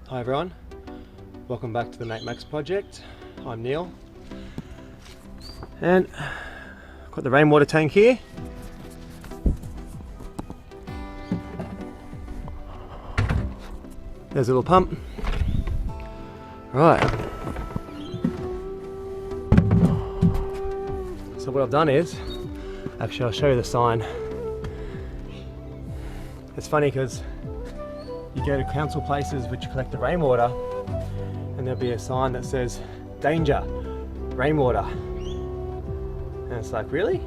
Hi everyone, welcome back to the Nate Max project. I'm Neil and I've got the rainwater tank here. There's a little pump. Right. So what I've done is, actually I'll show you the sign. It's funny because you go to council places which collect the rainwater and there'll be a sign that says danger, rainwater. And it's like, really?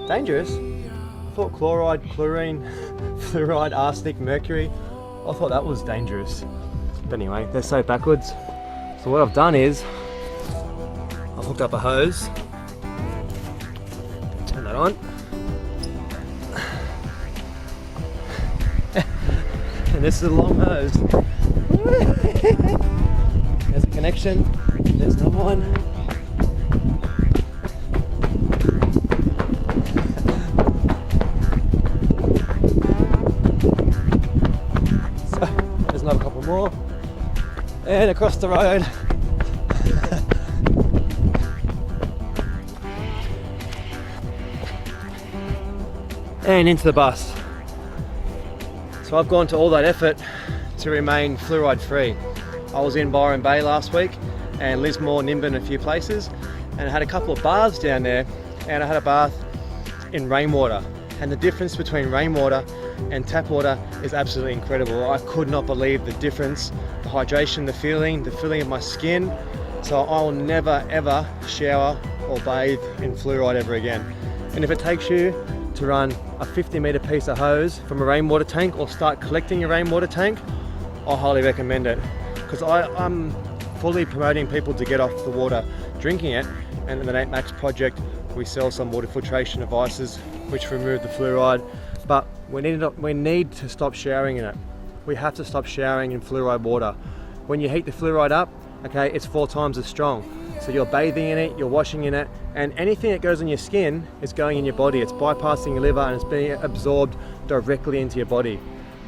Dangerous? I thought chloride, chlorine, fluoride, arsenic, mercury, I thought that was dangerous. But anyway, they're so backwards. So what I've done is, I've hooked up a hose, turn that on. And this is a long hose. There's a connection, there's another one. So, there's another couple more. And across the road. And into the bus. So I've gone to all that effort to remain fluoride free. I was in Byron Bay last week and Lismore, Nimbin, a few places, and I had a couple of baths down there, and I had a bath in rainwater. And the difference between rainwater and tap water is absolutely incredible. I could not believe the difference, the hydration, the feeling of my skin. So I will never ever shower or bathe in fluoride ever again. And if it takes you to run a 50-meter piece of hose from a rainwater tank or start collecting your rainwater tank, I highly recommend it, because I'm fully promoting people to get off the water drinking it. And in the Nate Max project we sell some water filtration devices which remove the fluoride, but we need to stop showering in it. We have to stop showering in fluoride water. When you heat the fluoride up, okay, it's 4 times as strong. So you're bathing in it, you're washing in it, and anything that goes on your skin is going in your body. It's bypassing your liver and it's being absorbed directly into your body.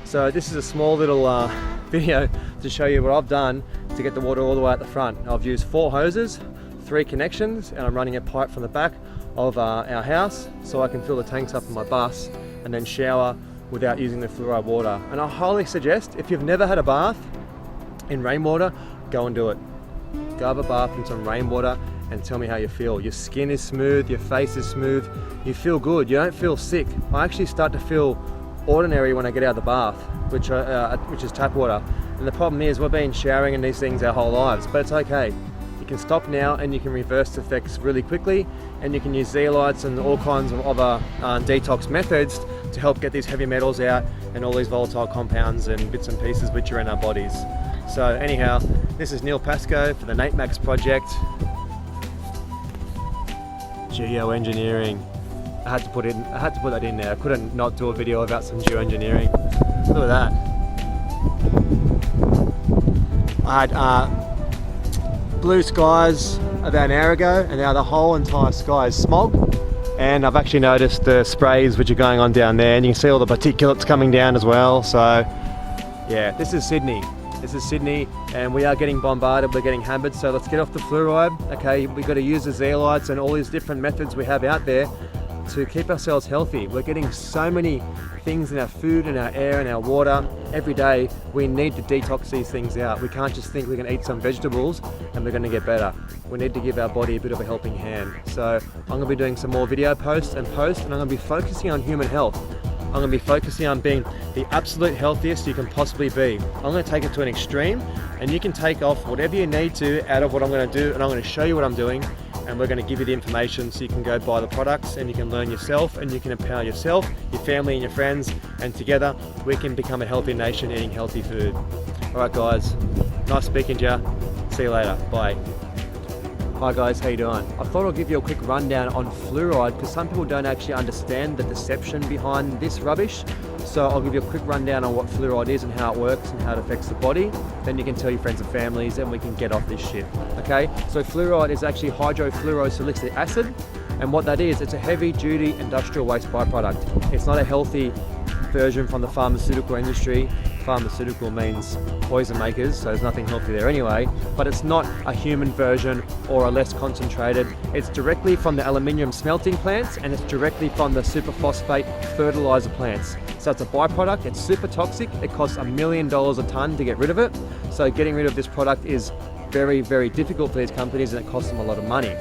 So this is a small little video to show you what I've done to get the water all the way at the front. I've used 4 hoses, 3 connections, and I'm running a pipe from the back of our house so I can fill the tanks up in my bus and then shower without using the fluoride water. And I highly suggest, if you've never had a bath in rainwater, go and do it. Go have a bath in some rainwater and tell me how you feel. Your skin is smooth, your face is smooth, you feel good, you don't feel sick. I actually start to feel ordinary when I get out of the bath, which is tap water. And the problem is we've been showering in these things our whole lives, but it's okay. You can stop now and you can reverse the effects really quickly, and you can use zeolites and all kinds of other detox methods to help get these heavy metals out and all these volatile compounds and bits and pieces which are in our bodies. So anyhow, this is Neil Pascoe for the Nate Max project. Geoengineering. I had to put that in there. I couldn't not do a video about some geoengineering. Look at that. I had blue skies about an hour ago, and now the whole entire sky is smog. And I've actually noticed the sprays which are going on down there, and you can see all the particulates coming down as well. So yeah, this is Sydney. This is Sydney, and we are getting bombarded, we're getting hammered, so let's get off the fluoride. Okay, we've got to use the zeolites and all these different methods we have out there to keep ourselves healthy. We're getting so many things in our food, in our air, in our water. Every day, we need to detox these things out. We can't just think we can eat some vegetables and we're going to get better. We need to give our body a bit of a helping hand. So I'm going to be doing some more video posts, and I'm going to be focusing on human health. I'm going to be focusing on being the absolute healthiest you can possibly be. I'm going to take it to an extreme, and you can take off whatever you need to out of what I'm going to do, and I'm going to show you what I'm doing, and we're going to give you the information so you can go buy the products and you can learn yourself and you can empower yourself, your family and your friends, and together we can become a healthy nation eating healthy food. Alright guys, nice speaking to you. See you later. Bye. Hi guys, how you doing? I thought I'll give you a quick rundown on fluoride because some people don't actually understand the deception behind this rubbish. So I'll give you a quick rundown on what fluoride is and how it works and how it affects the body. Then you can tell your friends and families and we can get off this shit. Okay, so fluoride is actually hydrofluorosalicylic acid, and what that is, it's a heavy duty industrial waste byproduct. It's not a healthy version from the pharmaceutical industry. pharmaceutical means poison makers, so there's nothing healthy there anyway, but it's not a human version or a less concentrated. It's directly from the aluminium smelting plants, and it's directly from the superphosphate fertilizer plants. So it's a byproduct, it's super toxic, it costs $1 million a ton to get rid of it. So getting rid of this product is very, very difficult for these companies, and it costs them a lot of money.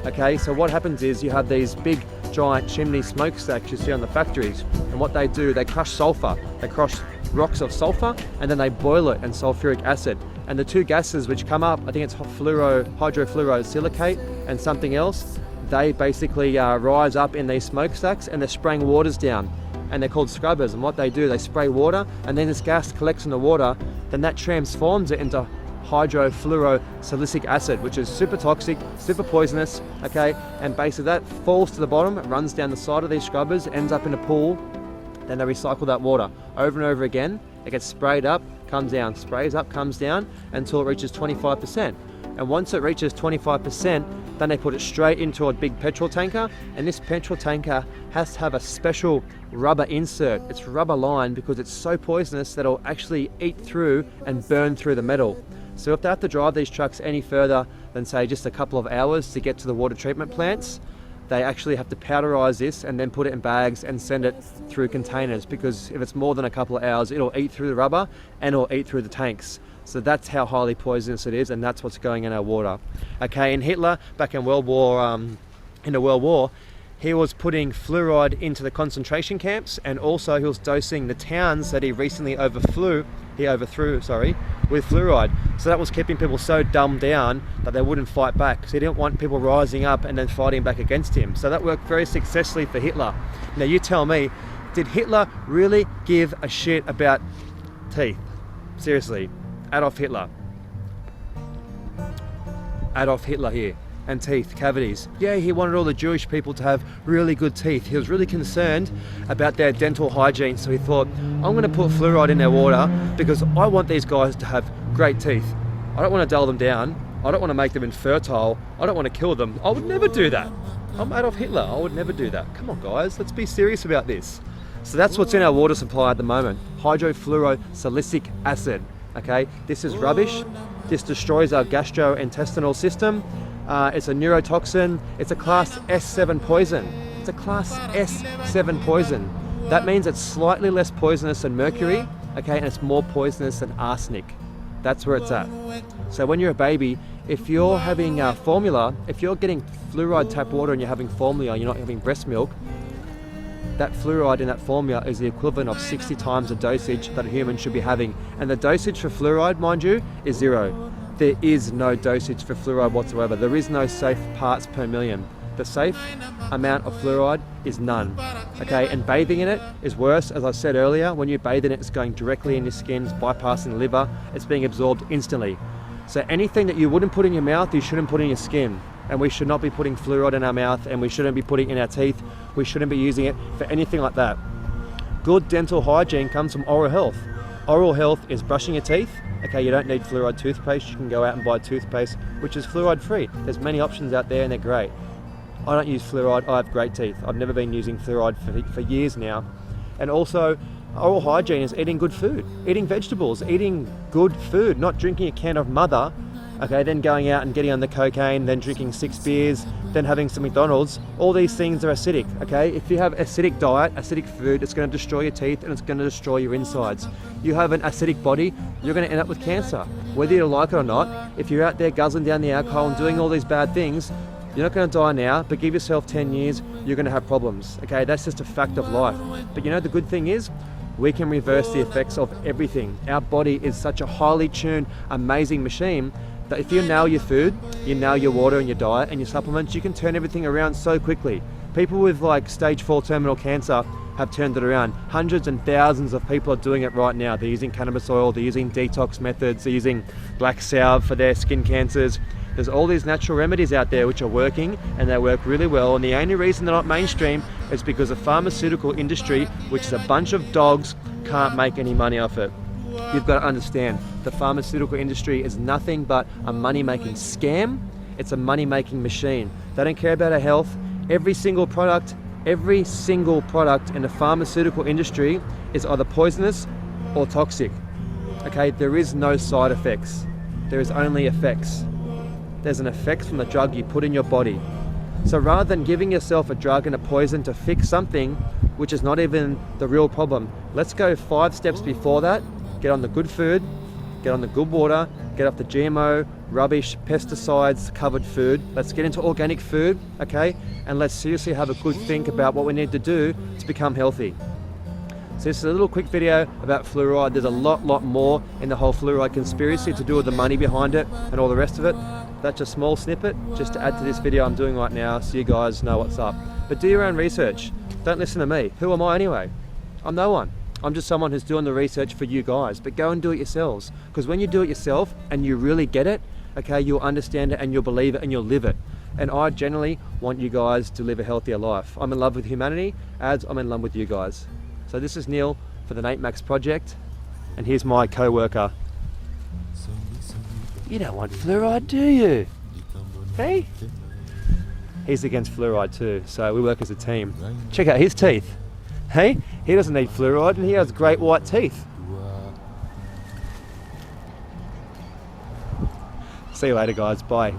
Okay, so what happens is you have these big giant chimney smokestacks you see on the factories, and what they do, they crush sulfur, they crush rocks of sulfur, and then they boil it in sulfuric acid. And the two gases which come up, I think it's hydrofluorosilicate and something else, they basically rise up in these smokestacks, and they're spraying waters down, and they're called scrubbers. And what they do, they spray water, and then this gas collects in the water, then that transforms it into hydrofluorosilicic acid, which is super toxic, super poisonous, okay? And basically that falls to the bottom, it runs down the side of these scrubbers, ends up in a pool, then they recycle that water over and over again. It gets sprayed up, comes down, sprays up, comes down, until it reaches 25%. And once it reaches 25%, then they put it straight into a big petrol tanker, and this petrol tanker has to have a special rubber insert. It's rubber lined because it's so poisonous that it'll actually eat through and burn through the metal. So if they have to drive these trucks any further than say just a couple of hours to get to the water treatment plants, they actually have to powderize this and then put it in bags and send it through containers, because if it's more than a couple of hours, it'll eat through the rubber and it'll eat through the tanks. So that's how highly poisonous it is, and that's what's going in our water. Okay, and Hitler, back in World War, he was putting fluoride into the concentration camps, and also he was dosing the towns that he recently overthrew with fluoride. So that was keeping people so dumbed down that they wouldn't fight back. So he didn't want people rising up and then fighting back against him. So that worked very successfully for Hitler. Now you tell me, did Hitler really give a shit about teeth? Seriously, Adolf Hitler here. And teeth, cavities. Yeah, he wanted all the Jewish people to have really good teeth. He was really concerned about their dental hygiene, so he thought, I'm going to put fluoride in their water because I want these guys to have great teeth. I don't want to dull them down. I don't want to make them infertile. I don't want to kill them. I would never do that. I'm Adolf Hitler. I would never do that. Come on, guys, let's be serious about this. So that's what's in our water supply at the moment. Hydrofluorosilicic acid. Okay, this is rubbish. This destroys our gastrointestinal system. It's a neurotoxin. It's a class S7 poison. It's a class S7 poison. That means it's slightly less poisonous than mercury, okay, and it's more poisonous than arsenic. That's where it's at. So when you're a baby, if you're having formula, if you're getting fluoride tap water and you're having formula, you're not having breast milk, that fluoride in that formula is the equivalent of 60 times the dosage that a human should be having. And the dosage for fluoride, mind you, is 0. There is no dosage for fluoride whatsoever. There is no safe parts per million. The safe amount of fluoride is none. Okay, and bathing in it is worse. As I said earlier, when you bathe in it, it's going directly in your skin, it's bypassing the liver, it's being absorbed instantly. So anything that you wouldn't put in your mouth, you shouldn't put in your skin. And we should not be putting fluoride in our mouth, and we shouldn't be putting it in our teeth. We shouldn't be using it for anything like that. Good dental hygiene comes from oral health. Oral health is brushing your teeth. Okay, you don't need fluoride toothpaste. You can go out and buy toothpaste which is fluoride free. There's many options out there and they're great. I don't use fluoride. I have great teeth. I've never been using fluoride for years now. And also, oral hygiene is eating good food, eating vegetables, eating good food, not drinking a can of mother, okay, then going out and getting on the cocaine, then drinking 6 beers, then having some McDonald's. All these things are acidic, okay? If you have acidic diet, acidic food, it's going to destroy your teeth and it's going to destroy your insides. You have an acidic body, you're going to end up with cancer. Whether you like it or not, if you're out there guzzling down the alcohol and doing all these bad things, you're not going to die now, but give yourself 10 years, you're going to have problems, okay? That's just a fact of life. But you know, the good thing is, we can reverse the effects of everything. Our body is such a highly tuned, amazing machine that if you nail your food, you nail your water and your diet and your supplements, you can turn everything around so quickly. People with like stage 4 terminal cancer have turned it around. Hundreds and thousands of people are doing it right now. They're using cannabis oil, they're using detox methods, they're using black salve for their skin cancers. There's all these natural remedies out there which are working, and they work really well, and the only reason they're not mainstream is because the pharmaceutical industry, which is a bunch of dogs, can't make any money off it. You've got to understand, the pharmaceutical industry is nothing but a money-making scam. It's a money-making machine. They don't care about our health. Every single product in the pharmaceutical industry is either poisonous or toxic. Okay, there is no side effects. There is only effects. There's an effect from the drug you put in your body. So rather than giving yourself a drug and a poison to fix something which is not even the real problem, let's go 5 steps before that. Get on the good food, get on the good water, get off the GMO, rubbish, pesticides covered food. Let's get into organic food, okay? And let's seriously have a good think about what we need to do to become healthy. So this is a little quick video about fluoride. There's a lot more in the whole fluoride conspiracy to do with the money behind it and all the rest of it. That's a small snippet just to add to this video I'm doing right now so you guys know what's up. But do your own research. Don't listen to me. Who am I anyway? I'm no one. I'm just someone who's doing the research for you guys, but go and do it yourselves. Because when you do it yourself and you really get it, okay, you'll understand it and you'll believe it and you'll live it. And I generally want you guys to live a healthier life. I'm in love with humanity, as I'm in love with you guys. So this is Neil for the Nate Max Project, and here's my co-worker. You don't want fluoride, do you? Hey? He's against fluoride too, so we work as a team. Check out his teeth. Hey, he doesn't need fluoride and he has great white teeth. See you later guys, bye.